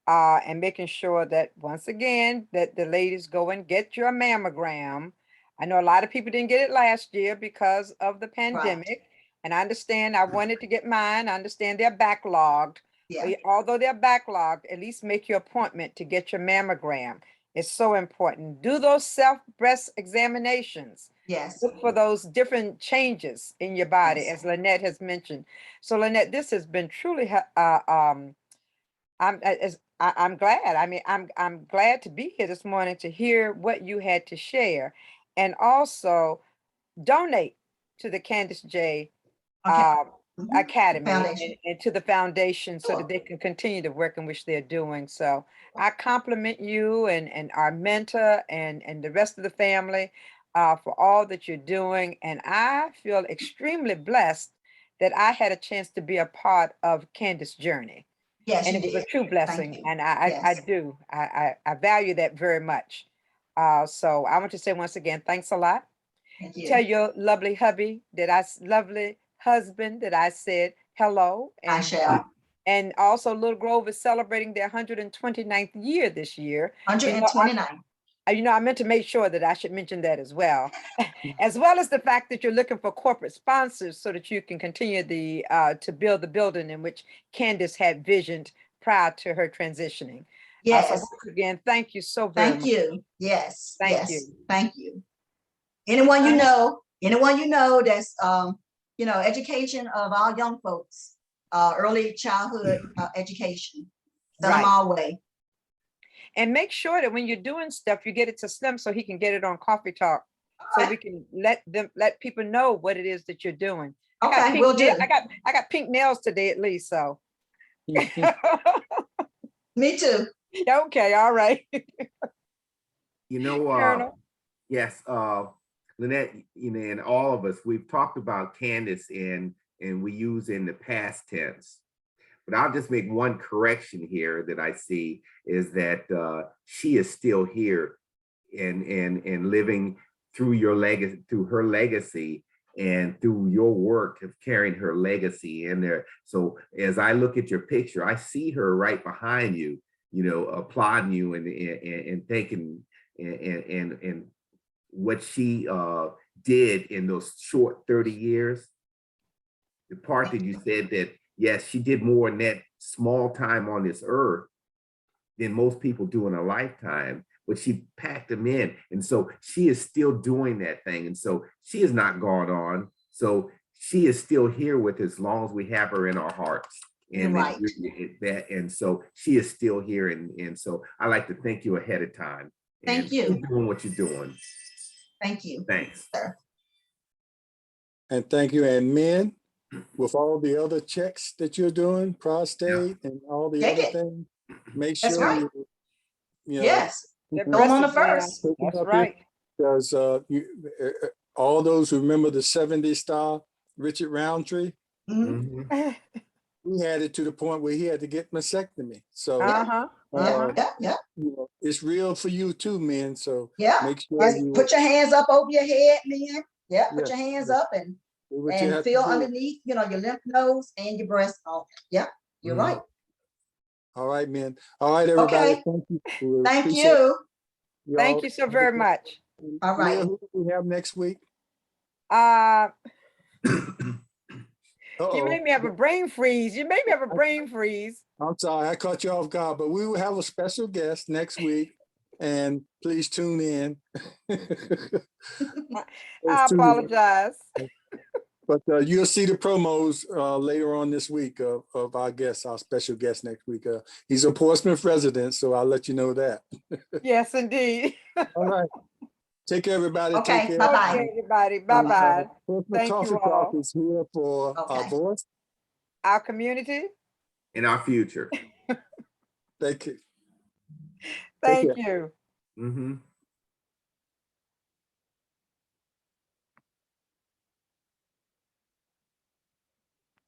And making sure that once again that the ladies go and get your mammogram. I know a lot of people didn't get it last year because of the Right, pandemic, and I understand. I wanted to get mine. I understand they're backlogged. yeah, Although they're backlogged, at least make your appointment to get your mammogram. It's so important. Do those self breast examinations. yes, Look for those different changes in your body, yes, as Lynette has mentioned. So, Lynette, this has been truly I'm glad. I mean, I'm glad to be here this morning to hear what you had to share, and also donate to the Candace J. okay. Uh, Academy Foundation, and to the foundation so that sure, they can continue the work in which they're doing. So I compliment you and our mentor and the rest of the family for all that you're doing. And I feel extremely blessed that I had a chance to be a part of Candace's journey. yes, And you it was a did, true thank blessing, you, and I yes, do. I value that very much. So I want to say once again, thanks a lot. thank Tell you. your lovely hubby that lovely husband that I said hello, I shall, and also Little Grove is celebrating their 129th year this year. You know, 129, I meant to make sure that I should mention that as well, as well as the fact that you're looking for corporate sponsors so that you can continue to build the building in which Candace had visioned prior to her transitioning. So yes, once again, thank you so very thank much. you, yes, Thank yes, you. thank you. Uh, Anyone you know that's, education of our young folks, early childhood education, send them right. our way. And make sure that when you're doing stuff, you get it to Slim so he can get it on Coffee Talk, so Okay, we can let people know what it is that you're doing. okay, will do. I got pink nails today at least, so. Me too. Okay, all right. You know, Colonel. yes, Lynette, and all of us, we've talked about Candace and we use in the past tense. But I'll just make one correction here that I see is that she is still here and living through your legacy, through her legacy, and through your work of carrying her legacy in there. So as I look at your picture, I see her right behind you, applauding you and thanking and what she did in those short 30 years. The part that you said that, yes, she did more in that small time on this earth than most people do in a lifetime, but she packed them in. And so she is still doing that thing. And so she has not gone on. So she is still here with us as long as we have her in our hearts. You're And right. and so she is still here. And so I like to thank you ahead of time. Thank And you. keep doing what you're doing. Thank you, Thanks. sir. And thank you. And men, with all the other checks that you're doing, prostate and all the Take other it. things, make That's sure right. you know, Yes, That go on the breast exam, first. picking that's up right. because all those who remember the 70s star Richard Roundtree, Mhm. Mhm. he had it to the point where he had to get mastectomy. So Uh-huh. Yeah, Uh-huh. yeah, it's real for you too, men. So yeah. make sure Right. you Put your hands up over your head, man. Yeah, put yeah, your hands yeah, up do what you and have to feel do. underneath, your lymph nodes and your breast. Oh, yeah, you're right. All right, men. All right, everybody. Okay. Thank you. We Thank appreciate you. you Thank all. you so very much. All right. Leah, who do we have next week? Uh, you Uh-oh. made me have a brain freeze. You made me have a brain freeze. I'm sorry, I caught you off guard, but we will have a special guest next week. and please tune in. I apologize. But you'll see the promos later on this week of our guest, our special guest next week. He's a Portsmouth resident, so I'll let you know that. Yes, indeed. All right. Take care, everybody. Take Okay, care. bye-bye. Okay, everybody. Bye-bye. Portsmouth Thank Coffee you Talk all. is here for our Okay. voice. Our community. In our future. Thank you. Thank care. you. Mhm.